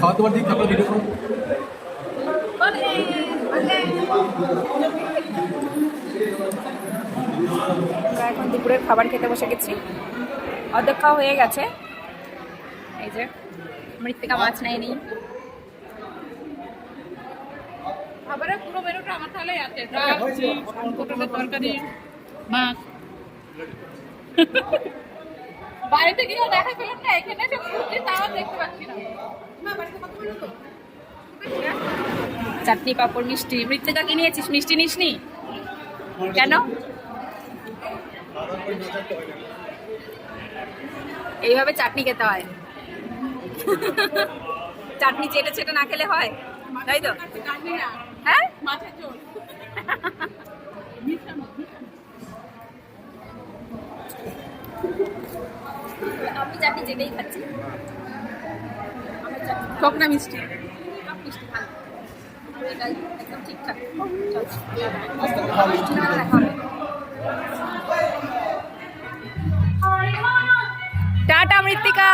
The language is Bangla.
খাওয়া দাওয়ার দিক তারপরে ভিডিও করুন। আমরা এখন দুপুরের খাবার খেতে বসে গেছি, অর্ধেক খাওয়া হয়ে গেছে। এই যে মৃত্তিকা মাছ নেয়নি, খাবারের পুরো মেনুটা আমার তাহলে আছে, ডাল, পটলের তরকারি, মাছ। বাড়িতে গিয়েও দেখা পেলাম না, এখানে এসে খুঁজছি তাও দেখতে পাচ্ছি না। চাটনি পাঁপড় মিষ্টি। মৃত্তিকা কি নিয়েছিস? মিষ্টি নিসনি কেন? এইভাবে চাটনি খেতে হয়, চাটনি চেটে চেটে না খেলে হয়, তাই তো? হ্যাঁ, মাছের ঝোল। আমি চাটনি চেটেই খাচ্ছি। টক না মিষ্টি? মিষ্টি ভালো, এটাই একদম ঠিকঠাক। টাটা মৃত্তিকা।